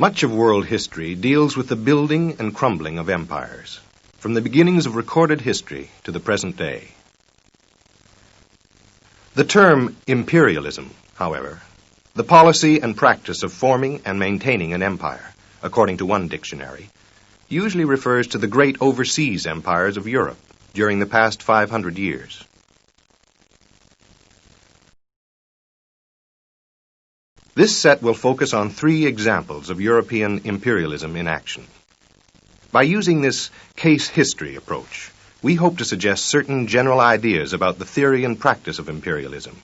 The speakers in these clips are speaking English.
Much of world history deals with the building and crumbling of empires, from the beginnings of recorded history to the present day. The term imperialism, however, the policy and practice of forming and maintaining an empire, according to one dictionary, usually refers to the great overseas empires of Europe during the past 500 years. This set will focus on 3 examples of European imperialism in action. By using this case history approach, we hope to suggest certain general ideas about the theory and practice of imperialism,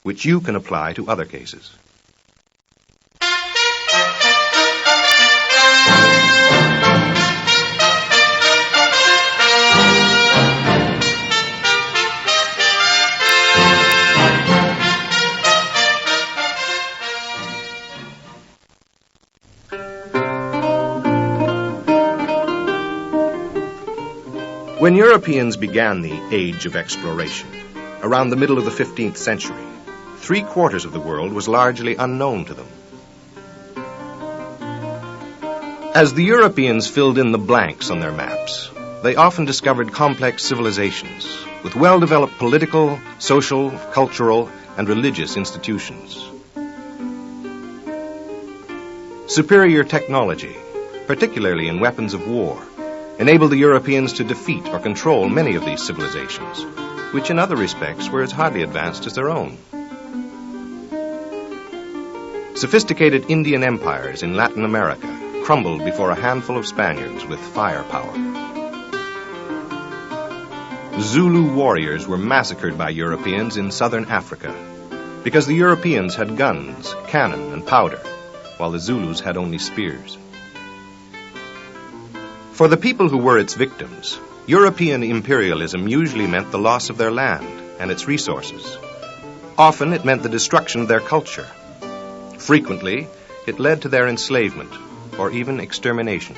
which you can apply to other cases. When Europeans began the age of exploration, around the middle of the 15th century, 3/4 of the world was largely unknown to them. As the Europeans filled in the blanks on their maps, they often discovered complex civilizations with well-developed political, social, cultural, and religious institutions. Superior technology, particularly in weapons of war, enabled the Europeans to defeat or control many of these civilizations, which in other respects were as hardly advanced as their own. Sophisticated Indian empires in Latin America crumbled before a handful of Spaniards with firepower. Zulu warriors were massacred by Europeans in southern Africa because the Europeans had guns, cannon, and powder, while the Zulus had only spears. For the people who were its victims, European imperialism usually meant the loss of their land and its resources. Often it meant the destruction of their culture. Frequently, it led to their enslavement or even extermination.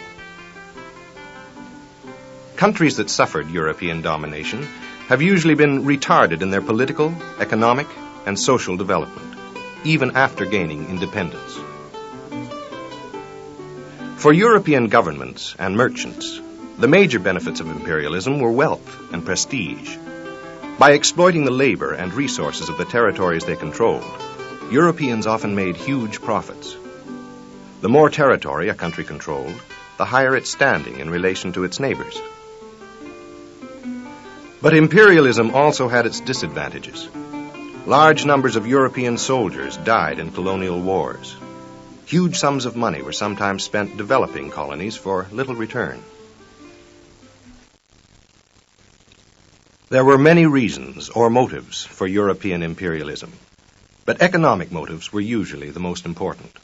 Countries that suffered European domination have usually been retarded in their political, economic, and social development, even after gaining independence. For European governments and merchants, the major benefits of imperialism were wealth and prestige. By exploiting the labor and resources of the territories they controlled, Europeans often made huge profits. The more territory a country controlled, the higher its standing in relation to its neighbors. But imperialism also had its disadvantages. Large numbers of European soldiers died in colonial wars. Huge sums of money were sometimes spent developing colonies for little return. There were many reasons or motives for European imperialism, but economic motives were usually the most important.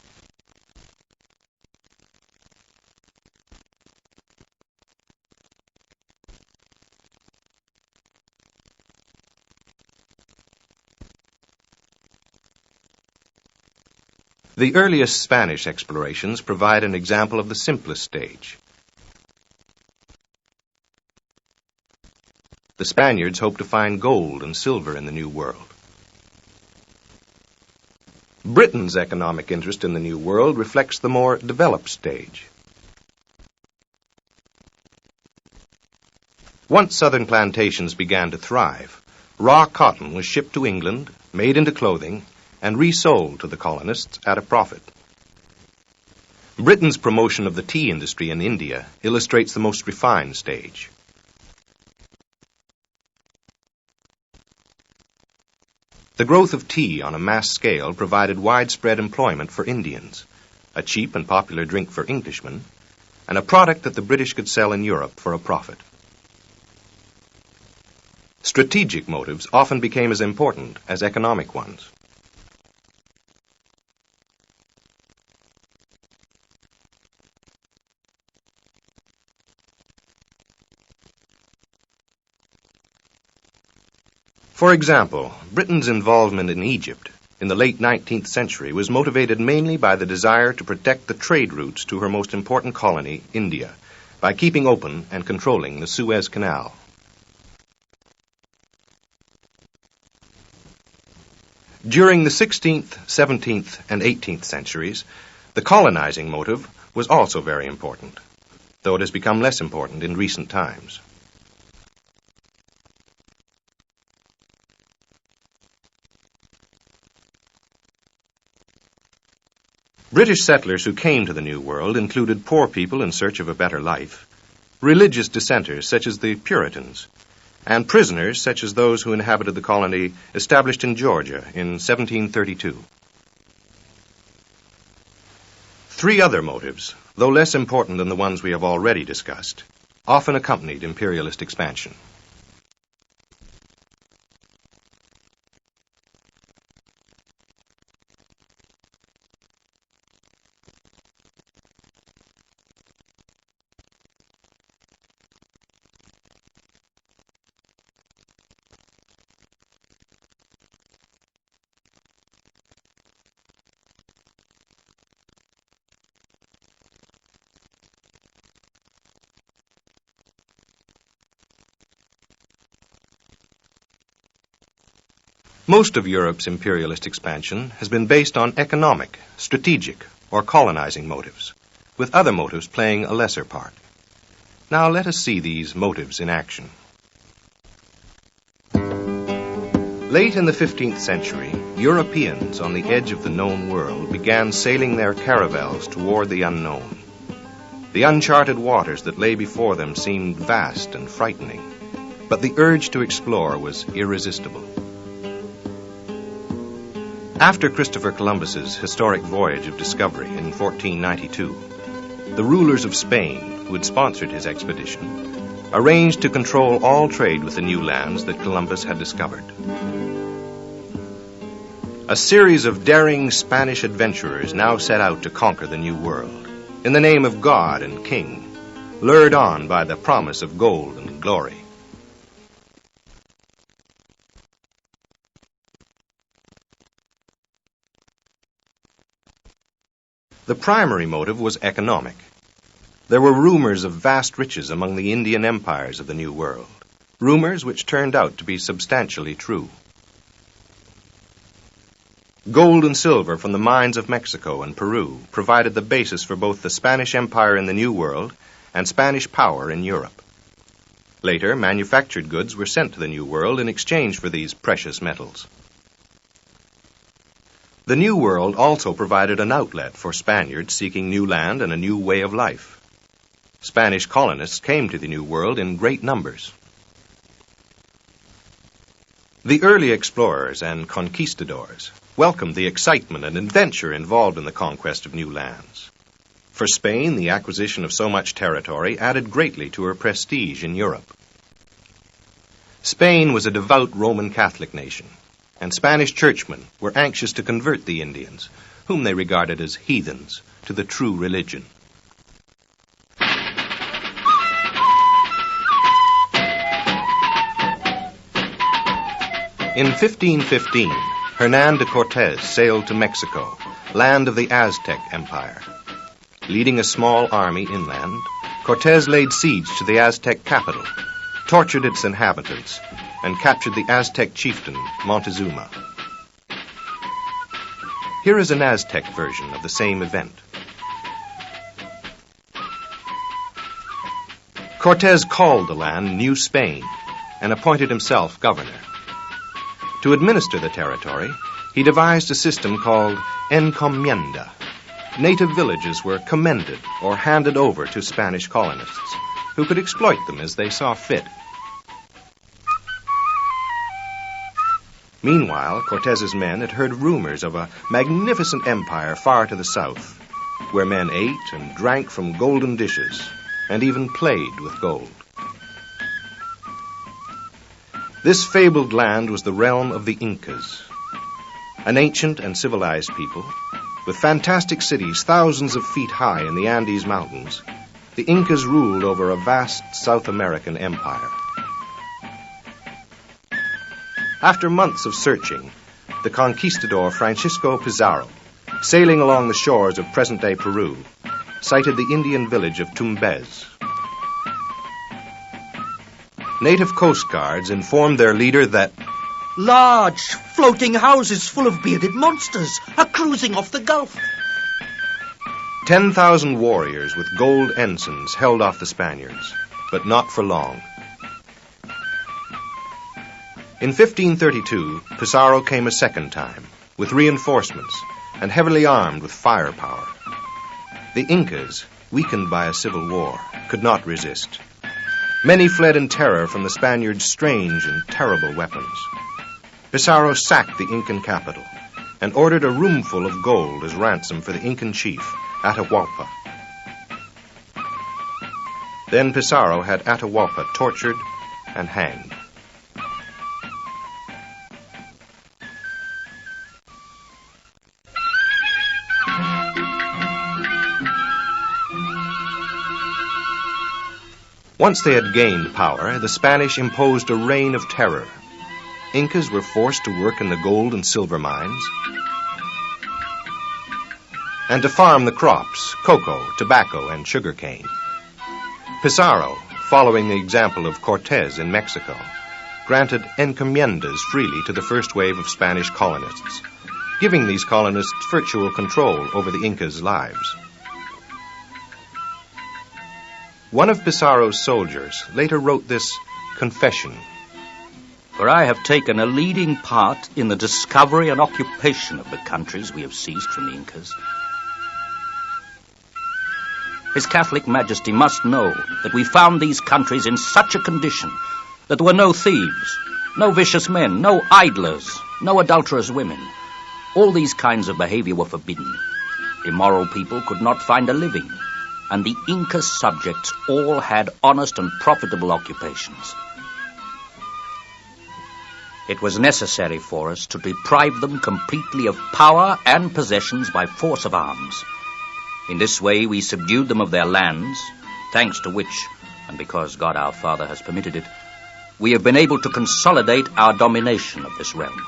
The earliest Spanish explorations provide an example of the simplest stage. The Spaniards hoped to find gold and silver in the New World. Britain's economic interest in the New World reflects the more developed stage. Once southern plantations began to thrive, raw cotton was shipped to England, made into clothing, and resold to the colonists at a profit. Britain's promotion of the tea industry in India illustrates the most refined stage. The growth of tea on a mass scale provided widespread employment for Indians, a cheap and popular drink for Englishmen, and a product that the British could sell in Europe for a profit. Strategic motives often became as important as economic ones. For example, Britain's involvement in Egypt in the late 19th century was motivated mainly by the desire to protect the trade routes to her most important colony, India, by keeping open and controlling the Suez Canal. During the 16th, 17th, and 18th centuries, the colonizing motive was also very important, though it has become less important in recent times. British settlers who came to the New World included poor people in search of a better life, religious dissenters such as the Puritans, and prisoners such as those who inhabited the colony established in Georgia in 1732. Three other motives, though less important than the ones we have already discussed, often accompanied imperialist expansion. Most of Europe's imperialist expansion has been based on economic, strategic, or colonizing motives, with other motives playing a lesser part. Now let us see these motives in action. Late in the 15th century, Europeans on the edge of the known world began sailing their caravels toward the unknown. The uncharted waters that lay before them seemed vast and frightening, but the urge to explore was irresistible. After Christopher Columbus's historic voyage of discovery in 1492, the rulers of Spain, who had sponsored his expedition, arranged to control all trade with the new lands that Columbus had discovered. A series of daring Spanish adventurers now set out to conquer the New World, in the name of God and King, lured on by the promise of gold and glory. The primary motive was economic. There were rumors of vast riches among the Indian empires of the New World, rumors which turned out to be substantially true. Gold and silver from the mines of Mexico and Peru provided the basis for both the Spanish Empire in the New World and Spanish power in Europe. Later, manufactured goods were sent to the New World in exchange for these precious metals. The New World also provided an outlet for Spaniards seeking new land and a new way of life. Spanish colonists came to the New World in great numbers. The early explorers and conquistadors welcomed the excitement and adventure involved in the conquest of new lands. For Spain, the acquisition of so much territory added greatly to her prestige in Europe. Spain was a devout Roman Catholic nation, and Spanish churchmen were anxious to convert the Indians, whom they regarded as heathens, to the true religion. In 1515, Hernán de Cortés sailed to Mexico, land of the Aztec Empire. Leading a small army inland, Cortés laid siege to the Aztec capital, tortured its inhabitants, and captured the Aztec chieftain Montezuma. Here is an Aztec version of the same event. Cortés called the land New Spain and appointed himself governor. To administer the territory, he devised a system called encomienda. Native villages were commended or handed over to Spanish colonists, who could exploit them as they saw fit. Meanwhile, Cortés's men had heard rumors of a magnificent empire far to the south, where men ate and drank from golden dishes and even played with gold. This fabled land was the realm of the Incas, an ancient and civilized people. With fantastic cities thousands of feet high in the Andes Mountains, the Incas ruled over a vast South American empire. After months of searching, the conquistador Francisco Pizarro, sailing along the shores of present-day Peru, sighted the Indian village of Tumbez. Native coast guards informed their leader that large, floating houses full of bearded monsters are cruising off the Gulf. 10,000 warriors with gold ensigns held off the Spaniards, but not for long. In 1532, Pizarro came a second time, with reinforcements and heavily armed with firepower. The Incas, weakened by a civil war, could not resist. Many fled in terror from the Spaniards' strange and terrible weapons. Pizarro sacked the Incan capital and ordered a roomful of gold as ransom for the Incan chief, Atahualpa. Then Pizarro had Atahualpa tortured and hanged. Once they had gained power, the Spanish imposed a reign of terror. Incas were forced to work in the gold and silver mines and to farm the crops, cocoa, tobacco, and sugarcane. Pizarro, following the example of Cortés in Mexico, granted encomiendas freely to the first wave of Spanish colonists, giving these colonists virtual control over the Incas' lives. One of Pizarro's soldiers later wrote this confession. For I have taken a leading part in the discovery and occupation of the countries we have seized from the Incas. His Catholic Majesty must know that we found these countries in such a condition that there were no thieves, no vicious men, no idlers, no adulterous women. All these kinds of behavior were forbidden. Immoral people could not find a living, and the Inca subjects all had honest and profitable occupations. It was necessary for us to deprive them completely of power and possessions by force of arms. In this way we subdued them of their lands, thanks to which, and because God our Father has permitted it, we have been able to consolidate our domination of this realm.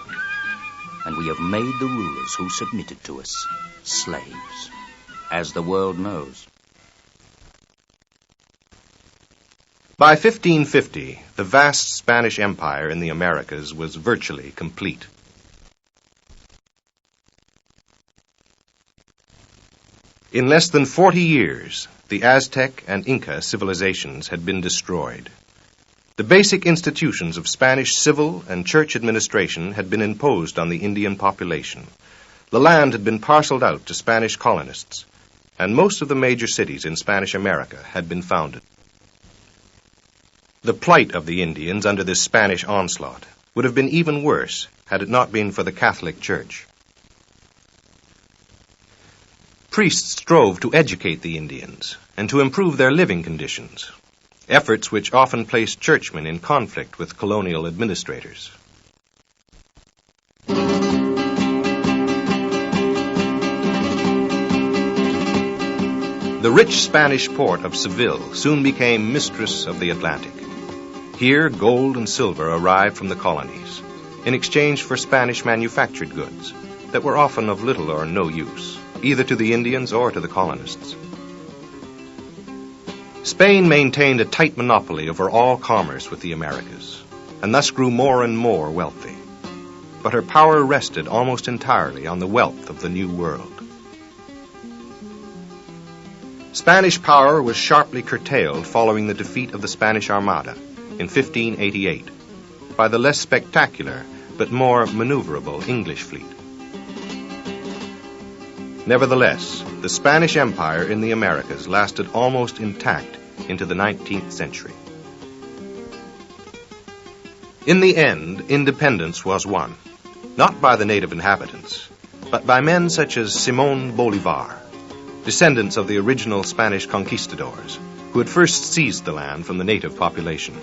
And we have made the rulers who submitted to us slaves, as the world knows. By 1550, the vast Spanish Empire in the Americas was virtually complete. In less than 40 years, the Aztec and Inca civilizations had been destroyed. The basic institutions of Spanish civil and church administration had been imposed on the Indian population. The land had been parceled out to Spanish colonists, and most of the major cities in Spanish America had been founded. The plight of the Indians under this Spanish onslaught would have been even worse had it not been for the Catholic Church. Priests strove to educate the Indians and to improve their living conditions, efforts which often placed churchmen in conflict with colonial administrators. The rich Spanish port of Seville soon became mistress of the Atlantic. Here, gold and silver arrived from the colonies in exchange for Spanish manufactured goods that were often of little or no use, either to the Indians or to the colonists. Spain maintained a tight monopoly over all commerce with the Americas, and thus grew more and more wealthy. But her power rested almost entirely on the wealth of the New World. Spanish power was sharply curtailed following the defeat of the Spanish Armada in 1588 by the less spectacular but more maneuverable English fleet. Nevertheless, the Spanish Empire in the Americas lasted almost intact into the 19th century. In the end, independence was won, not by the native inhabitants, but by men such as Simón Bolívar, descendants of the original Spanish conquistadors, who had first seized the land from the native population.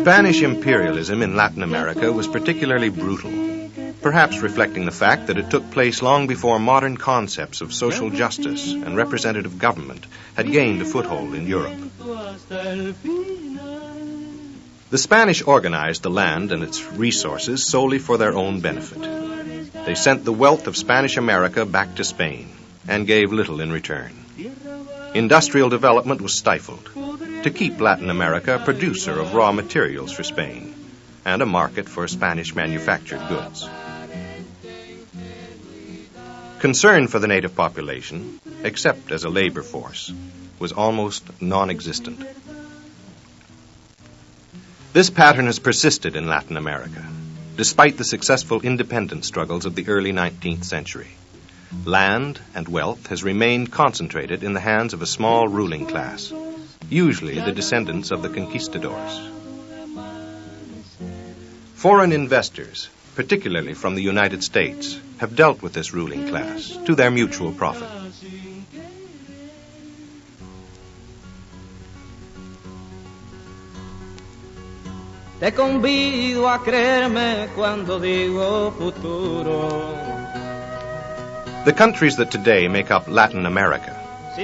Spanish imperialism in Latin America was particularly brutal, perhaps reflecting the fact that it took place long before modern concepts of social justice and representative government had gained a foothold in Europe. The Spanish organized the land and its resources solely for their own benefit. They sent the wealth of Spanish America back to Spain and gave little in return. Industrial development was stifled to keep Latin America a producer of raw materials for Spain and a market for Spanish manufactured goods. Concern for the native population, except as a labor force, was almost non-existent. This pattern has persisted in Latin America, despite the successful independence struggles of the early 19th century. Land and wealth has remained concentrated in the hands of a small ruling class, usually the descendants of the conquistadors. Foreign investors, particularly from the United States, have dealt with this ruling class to their mutual profit. Te convido a creerme cuando digo futuro. The countries that today make up Latin America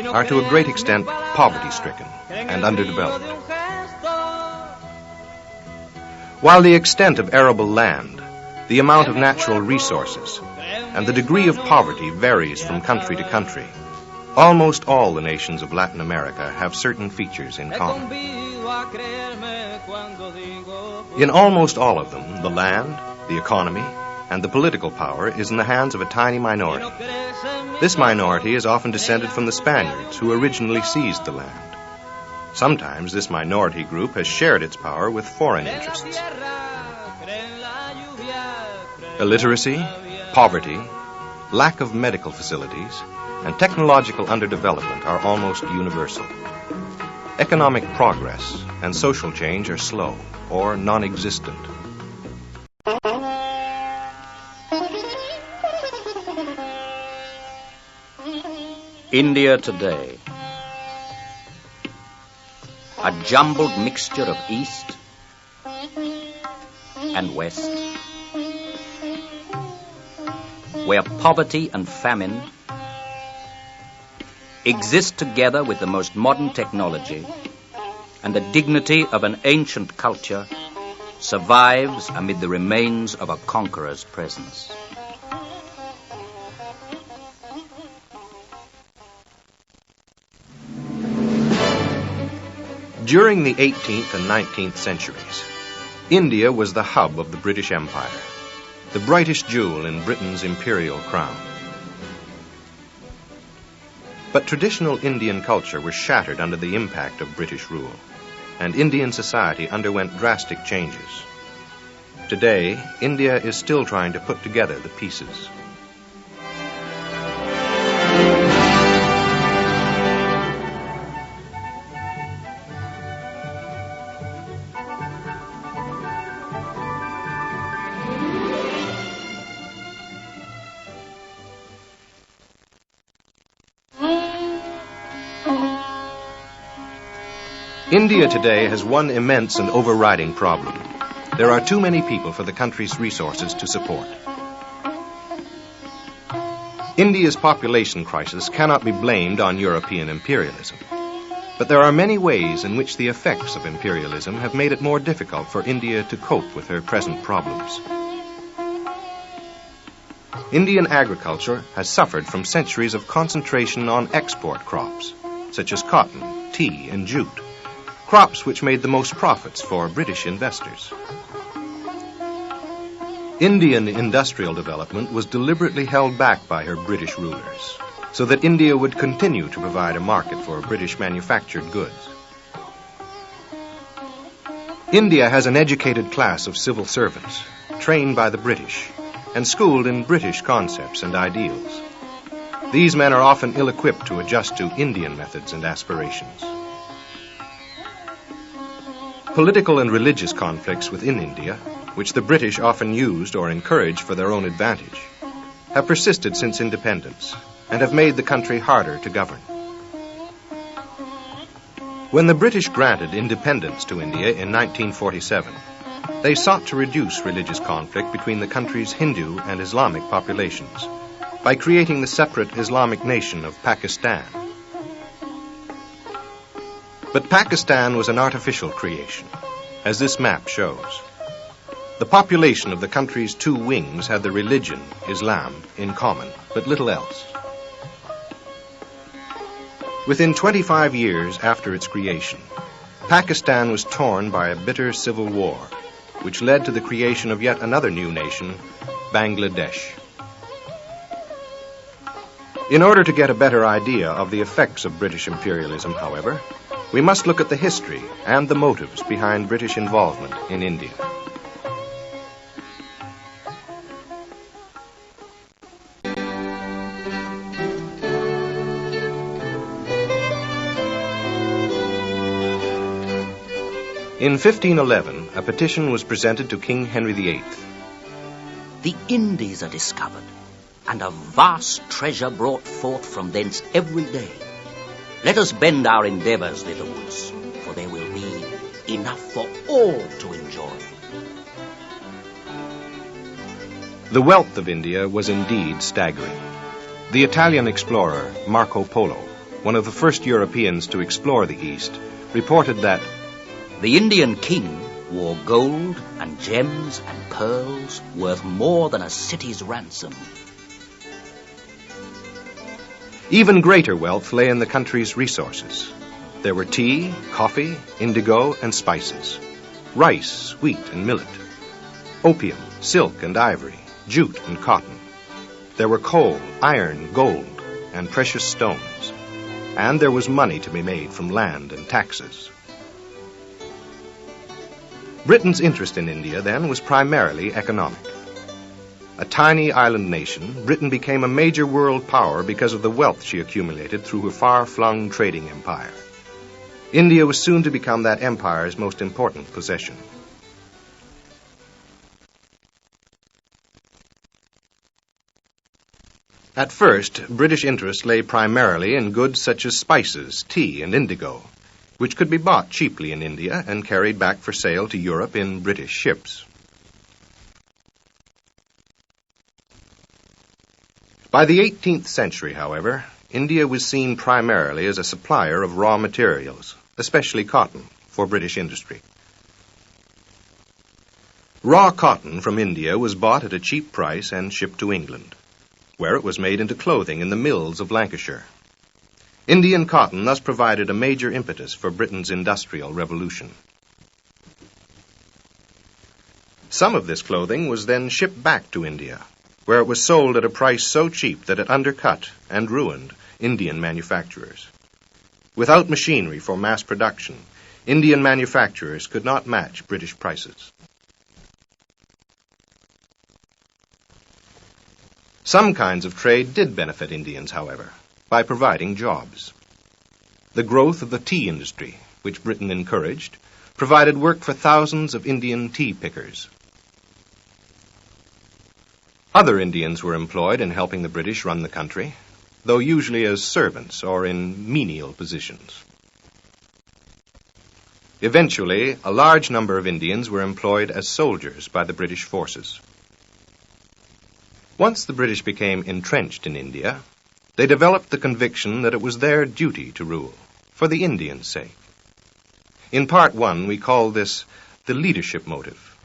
are to a great extent poverty-stricken and underdeveloped. While the extent of arable land, the amount of natural resources, and the degree of poverty varies from country to country, almost all the nations of Latin America have certain features in common. In almost all of them, the land, the economy, and the political power is in the hands of a tiny minority. This minority is often descended from the Spaniards who originally seized the land. Sometimes this minority group has shared its power with foreign interests. Illiteracy, poverty, lack of medical facilities, and technological underdevelopment are almost universal. Economic progress and social change are slow or non-existent. India today, a jumbled mixture of East and West, where poverty and famine exist together with the most modern technology, and the dignity of an ancient culture survives amid the remains of a conqueror's presence. During the 18th and 19th centuries, India was the hub of the British Empire, the brightest jewel in Britain's imperial crown. But traditional Indian culture was shattered under the impact of British rule, and Indian society underwent drastic changes. Today, India is still trying to put together the pieces. India today has one immense and overriding problem. There are too many people for the country's resources to support. India's population crisis cannot be blamed on European imperialism. But there are many ways in which the effects of imperialism have made it more difficult for India to cope with her present problems. Indian agriculture has suffered from centuries of concentration on export crops, such as cotton, tea, and jute. Crops which made the most profits for British investors. Indian industrial development was deliberately held back by her British rulers, so that India would continue to provide a market for British manufactured goods. India has an educated class of civil servants, trained by the British, and schooled in British concepts and ideals. These men are often ill-equipped to adjust to Indian methods and aspirations. Political and religious conflicts within India, which the British often used or encouraged for their own advantage, have persisted since independence and have made the country harder to govern. When the British granted independence to India in 1947, they sought to reduce religious conflict between the country's Hindu and Islamic populations by creating the separate Islamic nation of Pakistan. But Pakistan was an artificial creation, as this map shows. The population of the country's two wings had the religion, Islam, in common, but little else. Within 25 years after its creation, Pakistan was torn by a bitter civil war, which led to the creation of yet another new nation, Bangladesh. In order to get a better idea of the effects of British imperialism, however, we must look at the history and the motives behind British involvement in India. In 1511, a petition was presented to King Henry VIII. The Indies are discovered, and a vast treasure brought forth from thence every day. Let us bend our endeavours thitherwards, for there will be enough for all to enjoy. The wealth of India was indeed staggering. The Italian explorer, Marco Polo, one of the first Europeans to explore the East, reported that the Indian king wore gold and gems and pearls worth more than a city's ransom. Even greater wealth lay in the country's resources. There were tea, coffee, indigo, and spices, rice, wheat, and millet, opium, silk and ivory, jute and cotton. There were coal, iron, gold, and precious stones. And there was money to be made from land and taxes. Britain's interest in India then was primarily economic. A tiny island nation, Britain became a major world power because of the wealth she accumulated through her far-flung trading empire. India was soon to become that empire's most important possession. At first, British interest lay primarily in goods such as spices, tea, and indigo, which could be bought cheaply in India and carried back for sale to Europe in British ships. By the 18th century, however, India was seen primarily as a supplier of raw materials, especially cotton, for British industry. Raw cotton from India was bought at a cheap price and shipped to England, where it was made into clothing in the mills of Lancashire. Indian cotton thus provided a major impetus for Britain's industrial revolution. Some of this clothing was then shipped back to India, where it was sold at a price so cheap that it undercut and ruined Indian manufacturers. Without machinery for mass production, Indian manufacturers could not match British prices. Some kinds of trade did benefit Indians, however, by providing jobs. The growth of the tea industry, which Britain encouraged, provided work for thousands of Indian tea pickers. Other Indians were employed in helping the British run the country, though usually as servants or in menial positions. Eventually, a large number of Indians were employed as soldiers by the British forces. Once the British became entrenched in India, they developed the conviction that it was their duty to rule, for the Indians' sake. In Part 1, we call this the leadership motive,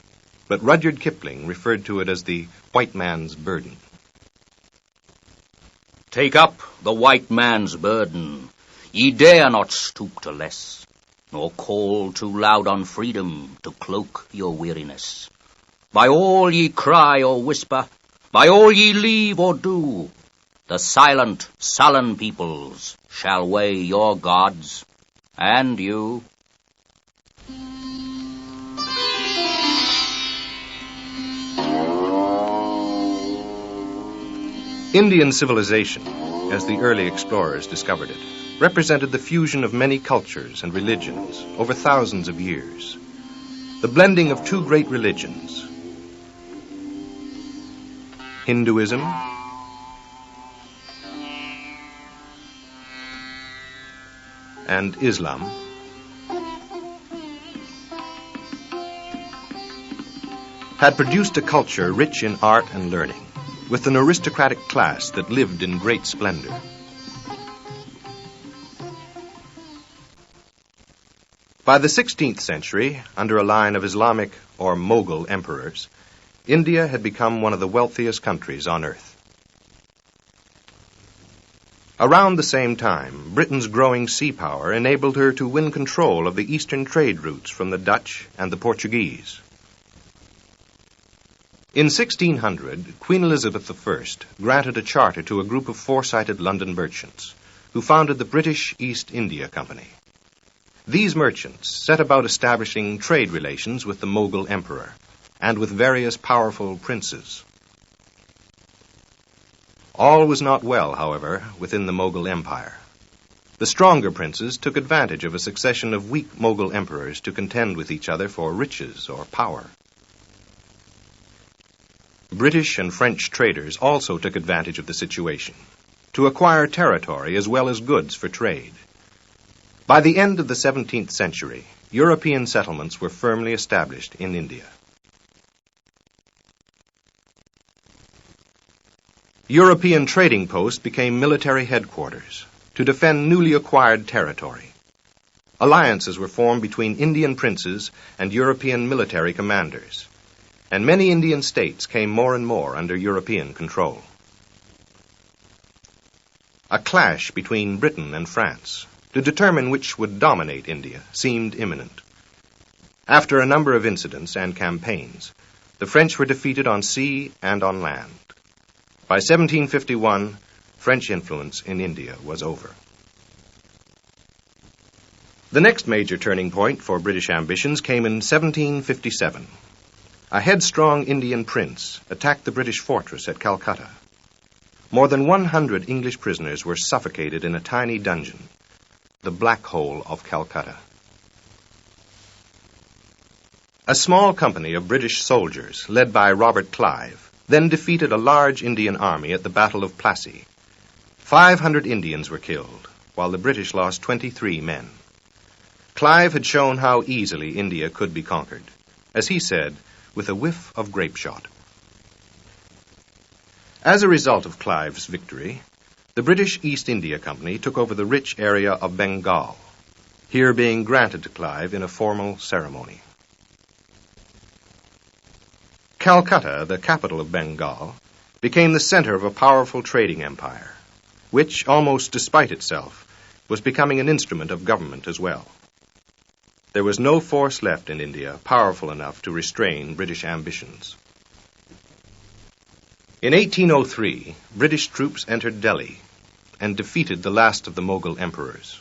but Rudyard Kipling referred to it as the white man's burden. Take up the white man's burden. Ye dare not stoop to less, nor call too loud on freedom to cloak your weariness. By all ye cry or whisper, by all ye leave or do, the silent, sullen peoples shall weigh your gods and you. Indian civilization, as the early explorers discovered it, represented the fusion of many cultures and religions over thousands of years. The blending of two great religions, Hinduism and Islam, had produced a culture rich in art and learning, with an aristocratic class that lived in great splendor. By the 16th century, under a line of Islamic or Mughal emperors, India had become one of the wealthiest countries on earth. Around the same time, Britain's growing sea power enabled her to win control of the eastern trade routes from the Dutch and the Portuguese. In 1600, Queen Elizabeth I granted a charter to a group of foresighted London merchants who founded the British East India Company. These merchants set about establishing trade relations with the Mughal emperor and with various powerful princes. All was not well, however, within the Mughal Empire. The stronger princes took advantage of a succession of weak Mughal emperors to contend with each other for riches or power. British and French traders also took advantage of the situation to acquire territory as well as goods for trade. By the end of the 17th century, European settlements were firmly established in India. European trading posts became military headquarters to defend newly acquired territory. Alliances were formed between Indian princes and European military commanders, and many Indian states came more and more under European control. A clash between Britain and France to determine which would dominate India seemed imminent. After a number of incidents and campaigns, the French were defeated on sea and on land. By 1751, French influence in India was over. The next major turning point for British ambitions came in 1757. A headstrong Indian prince attacked the British fortress at Calcutta. More than 100 English prisoners were suffocated in a tiny dungeon, the Black Hole of Calcutta. A small company of British soldiers, led by Robert Clive, then defeated a large Indian army at the Battle of Plassey. 500 Indians were killed, while the British lost 23 men. Clive had shown how easily India could be conquered, as he said, with a whiff of grape shot. As a result of Clive's victory, the British East India Company took over the rich area of Bengal, here being granted to Clive in a formal ceremony. Calcutta, the capital of Bengal, became the center of a powerful trading empire, which, almost despite itself, was becoming an instrument of government as well. There was no force left in India powerful enough to restrain British ambitions. In 1803, British troops entered Delhi and defeated the last of the Mughal emperors.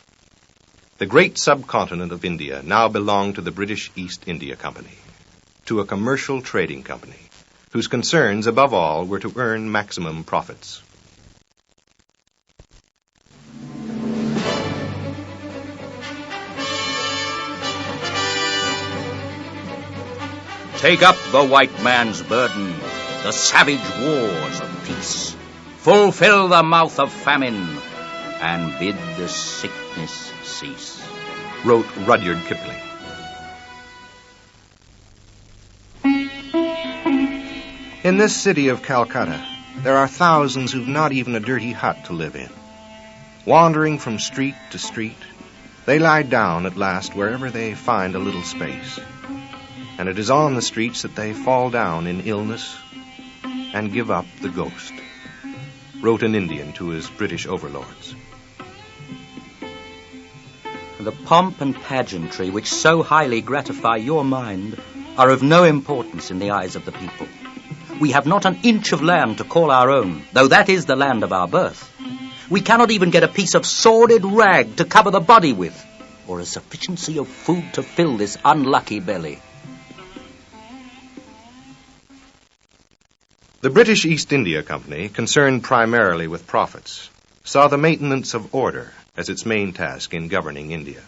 The great subcontinent of India now belonged to the British East India Company, to a commercial trading company, whose concerns, above all, were to earn maximum profits. Take up the white man's burden, the savage wars of peace. Fulfill the mouth of famine, and bid the sickness cease, wrote Rudyard Kipling. In this city of Calcutta, there are thousands who've not even a dirty hut to live in. Wandering from street to street, they lie down at last wherever they find a little space. And it is on the streets that they fall down in illness and give up the ghost, wrote an Indian to his British overlords. The pomp and pageantry which so highly gratify your mind are of no importance in the eyes of the people. We have not an inch of land to call our own, though that is the land of our birth. We cannot even get a piece of sordid rag to cover the body with, or a sufficiency of food to fill this unlucky belly. The British East India Company, concerned primarily with profits, saw the maintenance of order as its main task in governing India.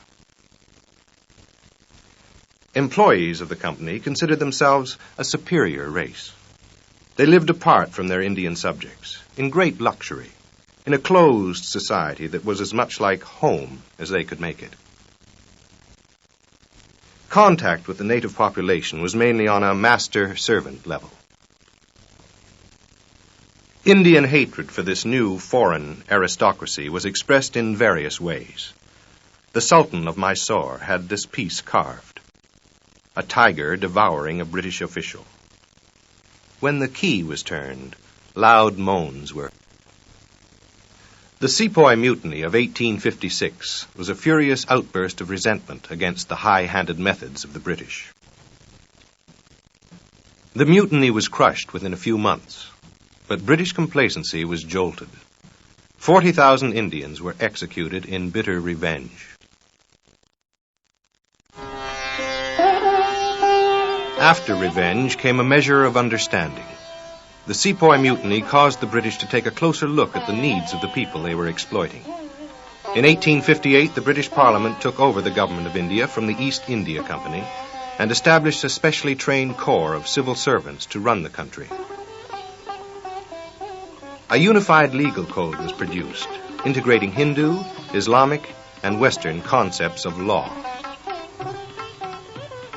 Employees of the company considered themselves a superior race. They lived apart from their Indian subjects, in great luxury, in a closed society that was as much like home as they could make it. Contact with the native population was mainly on a master-servant level. Indian hatred for this new foreign aristocracy was expressed in various ways. The Sultan of Mysore had this piece carved: a tiger devouring a British official. When the key was turned, loud moans were. The Sepoy Mutiny of 1856 was a furious outburst of resentment against the high-handed methods of the British. The mutiny was crushed within a few months, but British complacency was jolted. 40,000 Indians were executed in bitter revenge. After revenge came a measure of understanding. The Sepoy Mutiny caused the British to take a closer look at the needs of the people they were exploiting. In 1858, the British Parliament took over the government of India from the East India Company and established a specially trained corps of civil servants to run the country. A unified legal code was produced, integrating Hindu, Islamic, and Western concepts of law.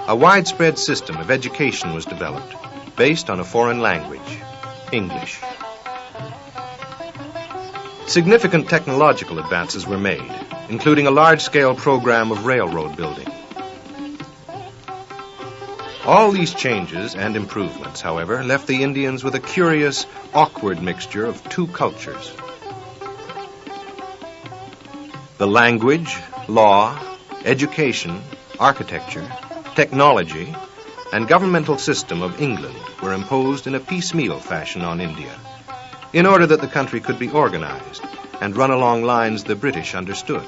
A widespread system of education was developed, based on a foreign language, English. Significant technological advances were made, including a large-scale program of railroad building. All these changes and improvements, however, left the Indians with a curious, awkward mixture of two cultures. The language, law, education, architecture, technology, and governmental system of England were imposed in a piecemeal fashion on India, in order that the country could be organized and run along lines the British understood.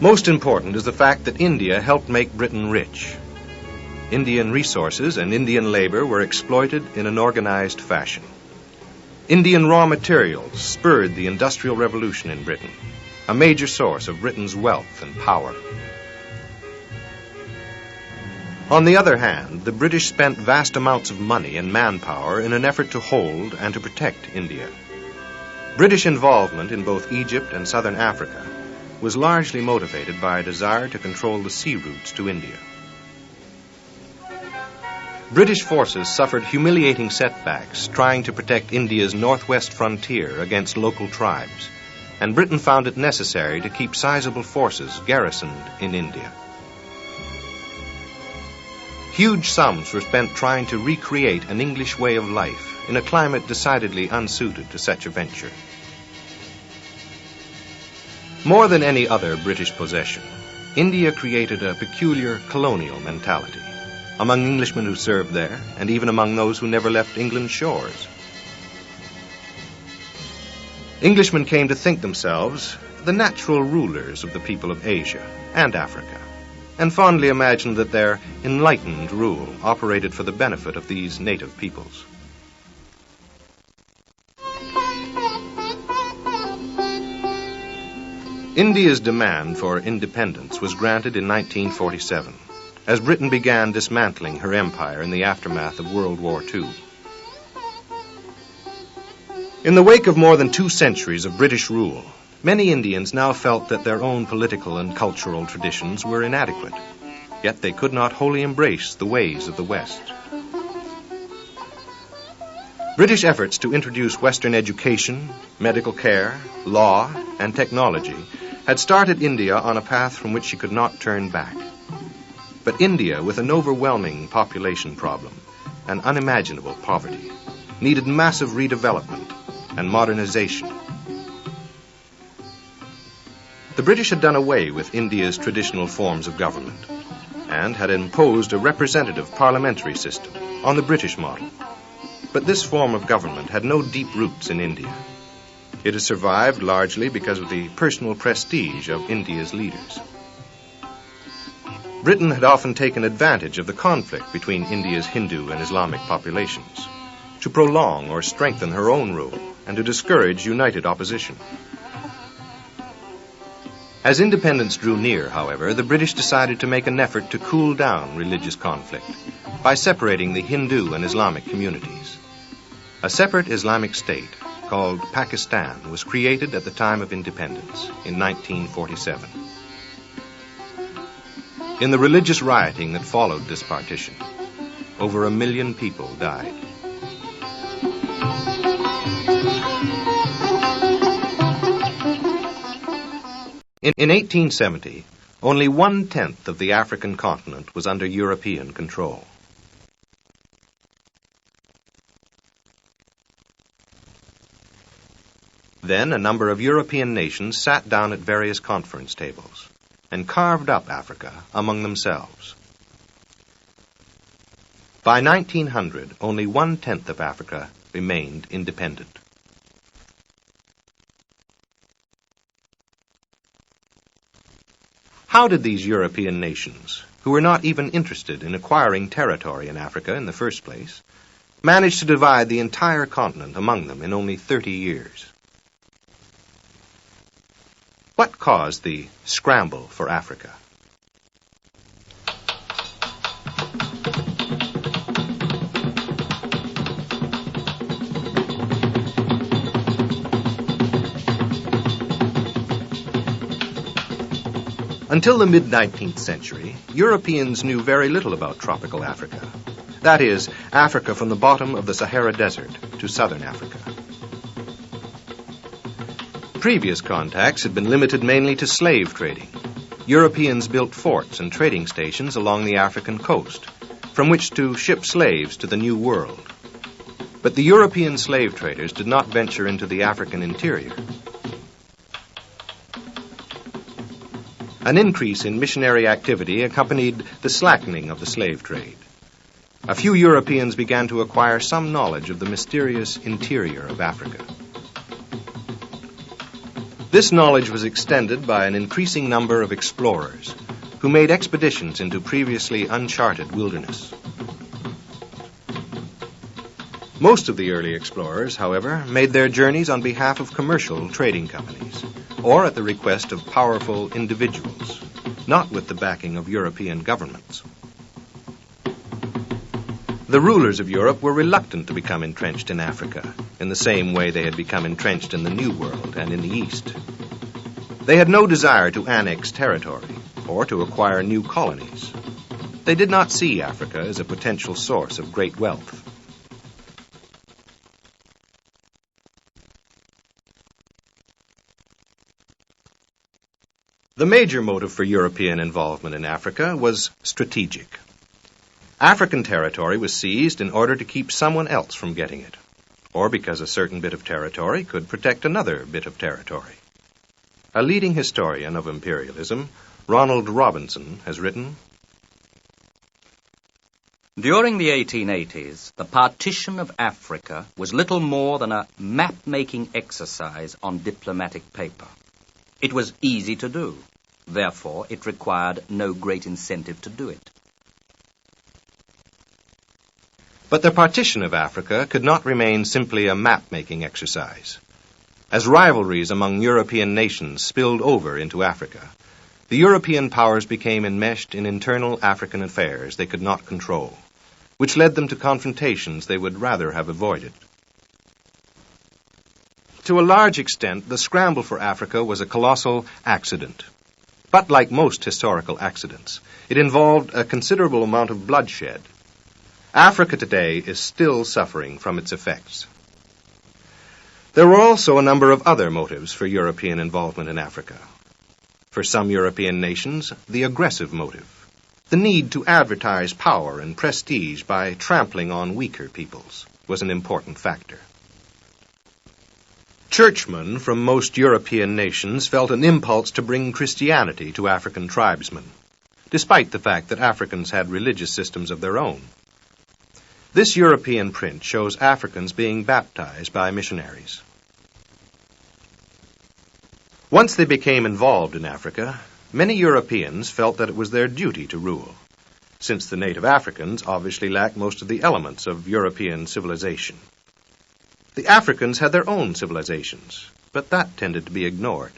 Most important is the fact that India helped make Britain rich. Indian resources and Indian labor were exploited in an organized fashion. Indian raw materials spurred the Industrial Revolution in Britain, a major source of Britain's wealth and power. On the other hand, the British spent vast amounts of money and manpower in an effort to hold and to protect India. British involvement in both Egypt and southern Africa was largely motivated by a desire to control the sea routes to India. British forces suffered humiliating setbacks trying to protect India's northwest frontier against local tribes, and Britain found it necessary to keep sizable forces garrisoned in India. Huge sums were spent trying to recreate an English way of life in a climate decidedly unsuited to such a venture. More than any other British possession, India created a peculiar colonial mentality among Englishmen who served there, and even among those who never left England's shores. Englishmen came to think themselves the natural rulers of the people of Asia and Africa, and fondly imagined that their enlightened rule operated for the benefit of these native peoples. India's demand for independence was granted in 1947, as Britain began dismantling her empire in the aftermath of World War II. In the wake of more than 2 centuries of British rule, many Indians now felt that their own political and cultural traditions were inadequate, yet they could not wholly embrace the ways of the West. British efforts to introduce Western education, medical care, law, and technology had started India on a path from which she could not turn back. But India, with an overwhelming population problem and unimaginable poverty, needed massive redevelopment and modernization. The British had done away with India's traditional forms of government and had imposed a representative parliamentary system on the British model. But this form of government had no deep roots in India. It has survived largely because of the personal prestige of India's leaders. Britain had often taken advantage of the conflict between India's Hindu and Islamic populations to prolong or strengthen her own rule and to discourage united opposition. As independence drew near, however, the British decided to make an effort to cool down religious conflict by separating the Hindu and Islamic communities. A separate Islamic state called Pakistan was created at the time of independence in 1947. In the religious rioting that followed this partition, over 1 million people died. In 1870, only 1/10 of the African continent was under European control. Then a number of European nations sat down at various conference tables and carved up Africa among themselves. By 1900, only 1/10 of Africa remained independent. How did these European nations, who were not even interested in acquiring territory in Africa in the first place, manage to divide the entire continent among them in only 30 years? What caused the scramble for Africa? Until the mid-19th century, Europeans knew very little about tropical Africa. That is, Africa from the bottom of the Sahara Desert to southern Africa. Previous contacts had been limited mainly to slave trading. Europeans built forts and trading stations along the African coast, from which to ship slaves to the New World. But the European slave traders did not venture into the African interior. An increase in missionary activity accompanied the slackening of the slave trade. A few Europeans began to acquire some knowledge of the mysterious interior of Africa. This knowledge was extended by an increasing number of explorers who made expeditions into previously uncharted wilderness. Most of the early explorers, however, made their journeys on behalf of commercial trading companies, or at the request of powerful individuals, not with the backing of European governments. The rulers of Europe were reluctant to become entrenched in Africa, in the same way they had become entrenched in the New World and in the East. They had no desire to annex territory or to acquire new colonies. They did not see Africa as a potential source of great wealth. The major motive for European involvement in Africa was strategic. African territory was seized in order to keep someone else from getting it, or because a certain bit of territory could protect another bit of territory. A leading historian of imperialism, Ronald Robinson, has written, During the 1880s, the partition of Africa was little more than a map-making exercise on diplomatic paper. It was easy to do. Therefore, it required no great incentive to do it. But the partition of Africa could not remain simply a map-making exercise. As rivalries among European nations spilled over into Africa, the European powers became enmeshed in internal African affairs they could not control, which led them to confrontations they would rather have avoided. To a large extent, the scramble for Africa was a colossal accident. But like most historical accidents, it involved a considerable amount of bloodshed. Africa today is still suffering from its effects. There were also a number of other motives for European involvement in Africa. For some European nations, the aggressive motive, the need to advertise power and prestige by trampling on weaker peoples, was an important factor. Churchmen from most European nations felt an impulse to bring Christianity to African tribesmen, despite the fact that Africans had religious systems of their own. This European print shows Africans being baptized by missionaries. Once they became involved in Africa, many Europeans felt that it was their duty to rule, since the native Africans obviously lacked most of the elements of European civilization. The Africans had their own civilizations, but that tended to be ignored.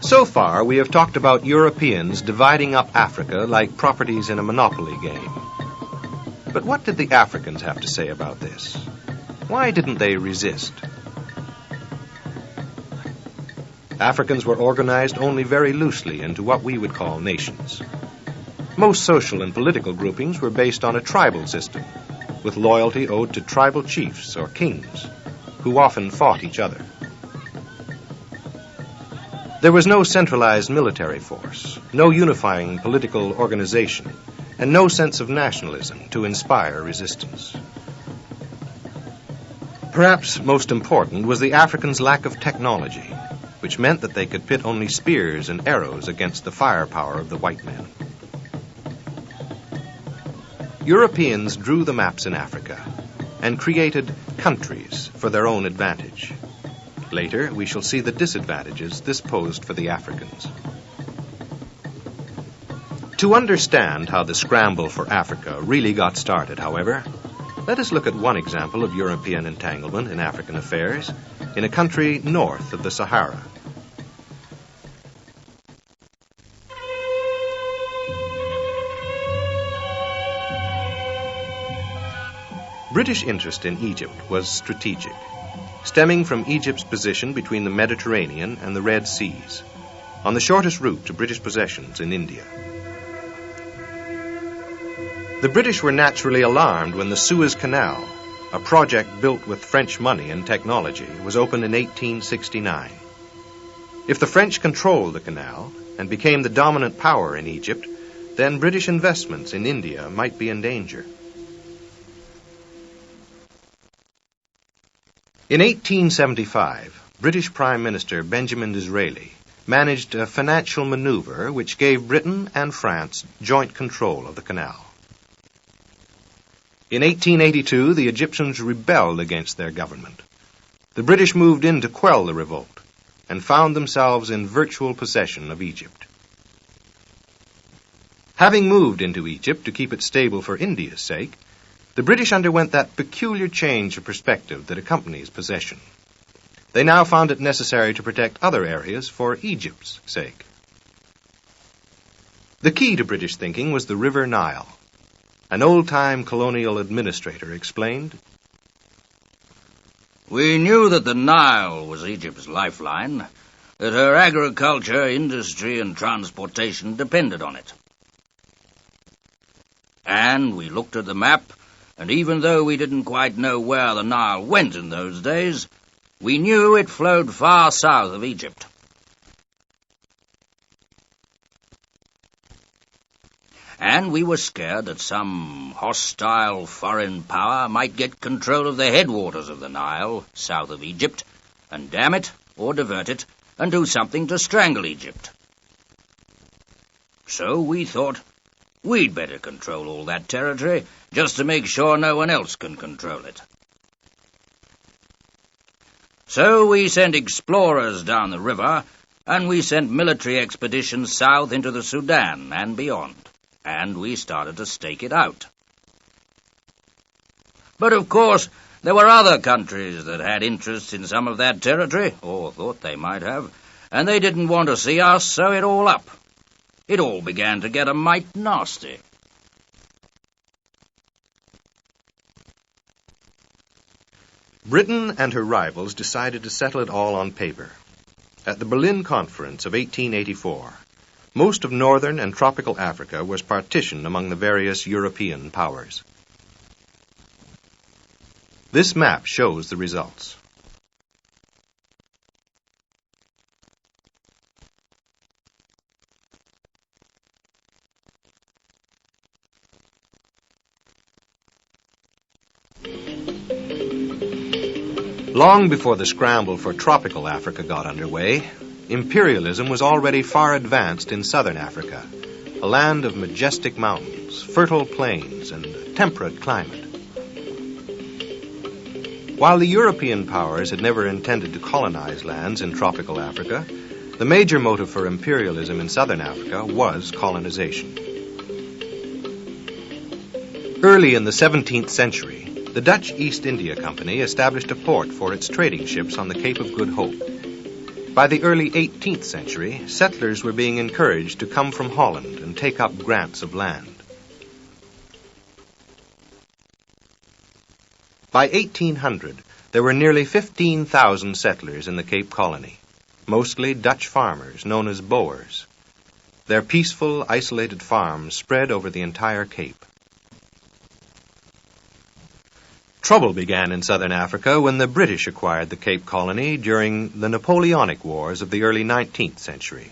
So far, we have talked about Europeans dividing up Africa like properties in a monopoly game. But what did the Africans have to say about this? Why didn't they resist? Africans were organized only very loosely into what we would call nations. Most social and political groupings were based on a tribal system, with loyalty owed to tribal chiefs or kings, who often fought each other. There was no centralized military force, no unifying political organization, and no sense of nationalism to inspire resistance. Perhaps most important was the Africans' lack of technology, which meant that they could pit only spears and arrows against the firepower of the white men. Europeans drew the maps in Africa and created countries for their own advantage. Later, we shall see the disadvantages this posed for the Africans. To understand how the scramble for Africa really got started, however, let us look at one example of European entanglement in African affairs in a country north of the Sahara. British interest in Egypt was strategic, stemming from Egypt's position between the Mediterranean and the Red Seas, on the shortest route to British possessions in India. The British were naturally alarmed when the Suez Canal, a project built with French money and technology, was opened in 1869. If the French controlled the canal and became the dominant power in Egypt, then British investments in India might be in danger. In 1875, British Prime Minister Benjamin Disraeli managed a financial maneuver which gave Britain and France joint control of the canal. In 1882, the Egyptians rebelled against their government. The British moved in to quell the revolt and found themselves in virtual possession of Egypt. Having moved into Egypt to keep it stable for India's sake, the British underwent that peculiar change of perspective that accompanies possession. They now found it necessary to protect other areas for Egypt's sake. The key to British thinking was the River Nile. An old-time colonial administrator explained, "We knew that the Nile was Egypt's lifeline, that her agriculture, industry, and transportation depended on it. And we looked at the map, and even though we didn't quite know where the Nile went in those days, we knew it flowed far south of Egypt. And we were scared that some hostile foreign power might get control of the headwaters of the Nile, south of Egypt, and dam it or divert it and do something to strangle Egypt. So we thought we'd better control all that territory just to make sure no one else can control it. So we sent explorers down the river, and we sent military expeditions south into the Sudan and beyond. And we started to stake it out. But of course, there were other countries that had interests in some of that territory, or thought they might have, and they didn't want to see us sew it all up. It all began to get a mite nasty. Britain and her rivals decided to settle it all on paper. At the Berlin Conference of 1884, most of northern and tropical Africa was partitioned among the various European powers. This map shows the results. Long before the scramble for tropical Africa got underway, imperialism was already far advanced in southern Africa, a land of majestic mountains, fertile plains, and a temperate climate. While the European powers had never intended to colonize lands in tropical Africa, the major motive for imperialism in southern Africa was colonization. Early in the 17th century, the Dutch East India Company established a port for its trading ships on the Cape of Good Hope. By the early 18th century, settlers were being encouraged to come from Holland and take up grants of land. By 1800, there were nearly 15,000 settlers in the Cape Colony, mostly Dutch farmers known as Boers. Their peaceful, isolated farms spread over the entire Cape. trouble began in southern Africa when the British acquired the Cape Colony during the Napoleonic Wars of the early 19th century.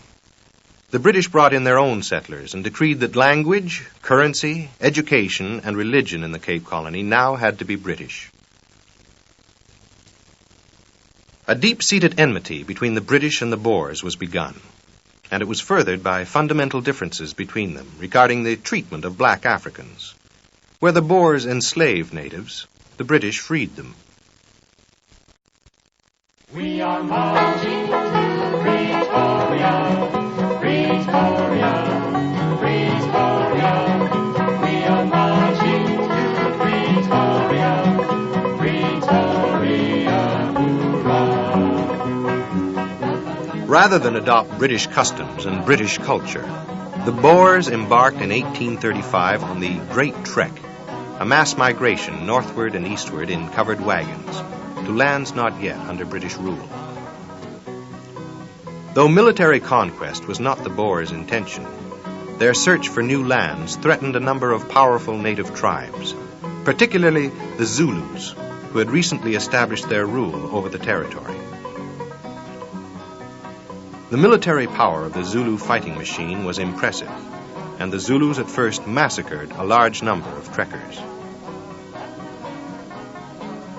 The British brought in their own settlers and decreed that language, currency, education, and religion in the Cape Colony now had to be British. A deep-seated enmity between the British and the Boers was begun, and it was furthered by fundamental differences between them regarding the treatment of black Africans. Where the Boers enslaved natives, the British freed them. We are marching to Pretoria, Pretoria, Pretoria. We are marching to Pretoria, Pretoria, hurrah. Rather than adopt British customs and British culture, the Boers embarked in 1835 on the Great Trek, a mass migration northward and eastward in covered wagons, to lands not yet under British rule. Though military conquest was not the Boers' intention, their search for new lands threatened a number of powerful native tribes, particularly the Zulus, who had recently established their rule over the territory. The military power of the Zulu fighting machine was impressive, and the Zulus at first massacred a large number of trekkers.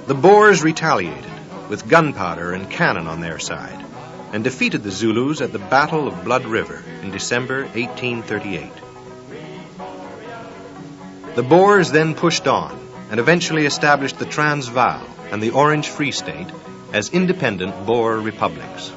The Boers retaliated with gunpowder and cannon on their side and defeated the Zulus at the Battle of Blood River in December 1838. The Boers then pushed on and eventually established the Transvaal and the Orange Free State as independent Boer republics.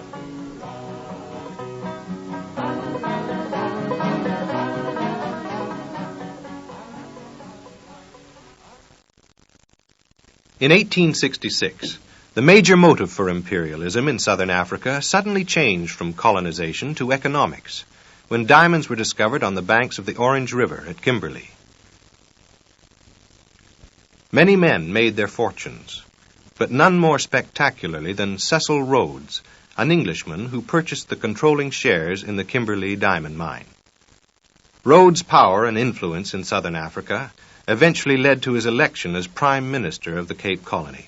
In 1866, the major motive for imperialism in southern Africa suddenly changed from colonization to economics, when diamonds were discovered on the banks of the Orange River at Kimberley. Many men made their fortunes, but none more spectacularly than Cecil Rhodes, an Englishman who purchased the controlling shares in the Kimberley diamond mine. Rhodes' power and influence in southern Africa eventually led to his election as Prime Minister of the Cape Colony.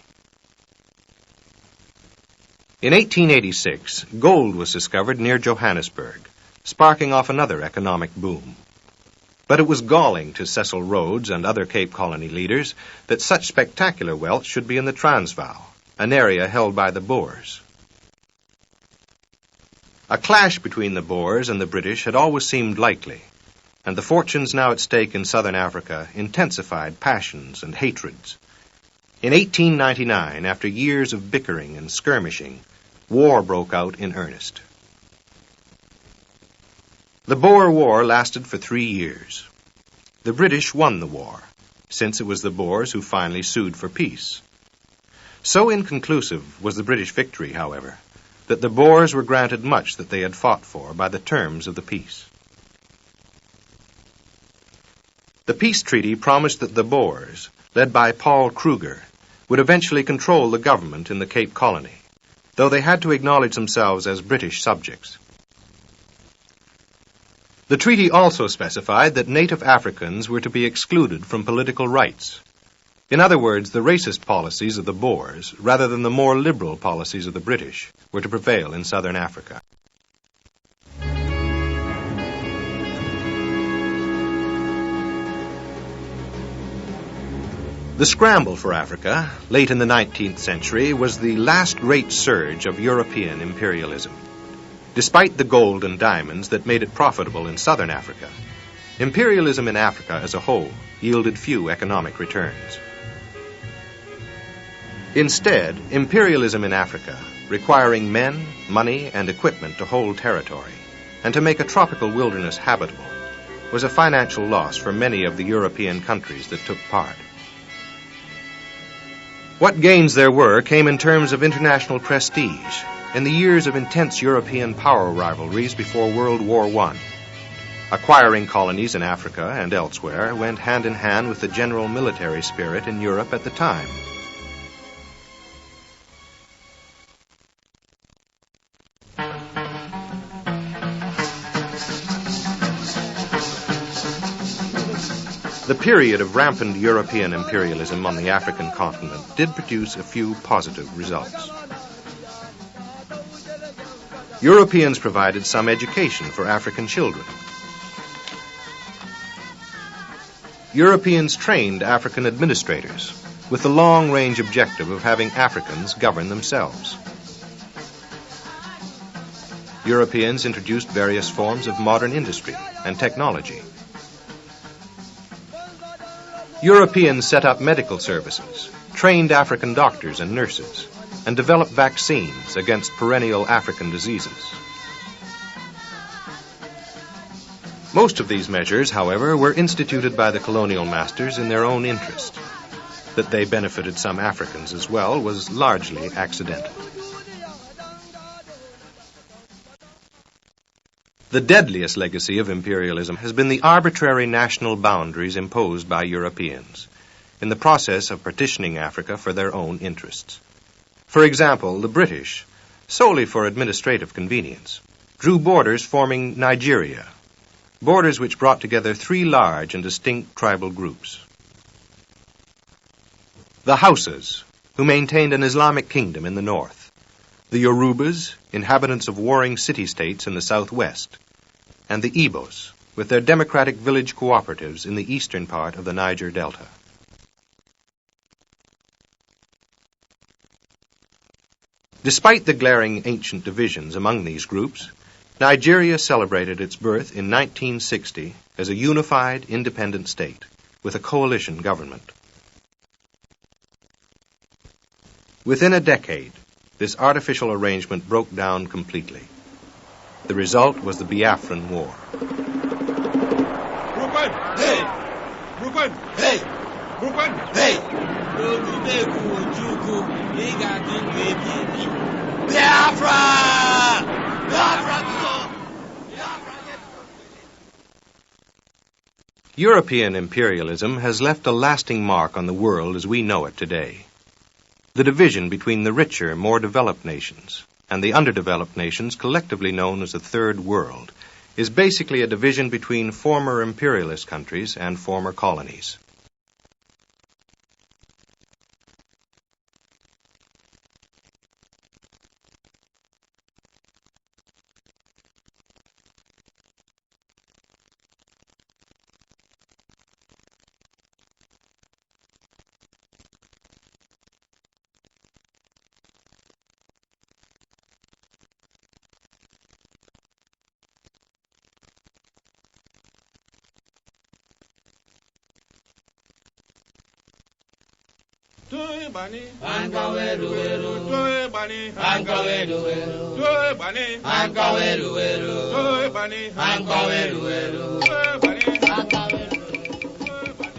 In 1886, gold was discovered near Johannesburg, sparking off another economic boom. But it was galling to Cecil Rhodes and other Cape Colony leaders that such spectacular wealth should be in the Transvaal, an area held by the Boers. A clash between the Boers and the British had always seemed likely, and the fortunes now at stake in southern Africa intensified passions and hatreds. In 1899, after years of bickering and skirmishing, war broke out in earnest. The Boer War lasted for 3 years. The British won the war, since it was the Boers who finally sued for peace. So inconclusive was the British victory, however, that the Boers were granted much that they had fought for by the terms of the peace. The peace treaty promised that the Boers, led by Paul Kruger, would eventually control the government in the Cape Colony, though they had to acknowledge themselves as British subjects. The treaty also specified that native Africans were to be excluded from political rights. In other words, the racist policies of the Boers, rather than the more liberal policies of the British, were to prevail in southern Africa. The scramble for Africa, late in the 19th century, was the last great surge of European imperialism. Despite the gold and diamonds that made it profitable in southern Africa, imperialism in Africa as a whole yielded few economic returns. Instead, imperialism in Africa, requiring men, money, and equipment to hold territory, and to make a tropical wilderness habitable, was a financial loss for many of the European countries that took part. What gains there were came in terms of international prestige, in the years of intense European power rivalries before World War I. Acquiring colonies in Africa and elsewhere went hand in hand with the general military spirit in Europe at the time. The period of rampant European imperialism on the African continent did produce a few positive results. Europeans provided some education for African children. Europeans trained African administrators with the long-range objective of having Africans govern themselves. Europeans introduced various forms of modern industry and technology. Europeans set up medical services, trained African doctors and nurses, and developed vaccines against perennial African diseases. Most of these measures, however, were instituted by the colonial masters in their own interest. That they benefited some Africans as well was largely accidental. The deadliest legacy of imperialism has been the arbitrary national boundaries imposed by Europeans in the process of partitioning Africa for their own interests. For example, the British, solely for administrative convenience, drew borders forming Nigeria, borders which brought together three large and distinct tribal groups. The Hausas, who maintained an Islamic kingdom in the north, the Yorubas, inhabitants of warring city-states in the southwest, and the Igbos, with their democratic village cooperatives in the eastern part of the Niger Delta. Despite the glaring ancient divisions among these groups, Nigeria celebrated its birth in 1960 as a unified, independent state with a coalition government. Within a decade, this artificial arrangement broke down completely. The result was the Biafran War. Brooklyn, hey! Brooklyn, hey! Brooklyn, hey! Biafra! European imperialism has left a lasting mark on the world as we know it today. The division between the richer, more developed nations and the underdeveloped nations, collectively known as the Third World, is basically a division between former imperialist countries and former colonies.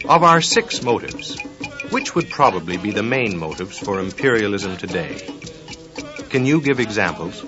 Of our 6 motives, which would probably be the main motives for imperialism today? Can you give examples?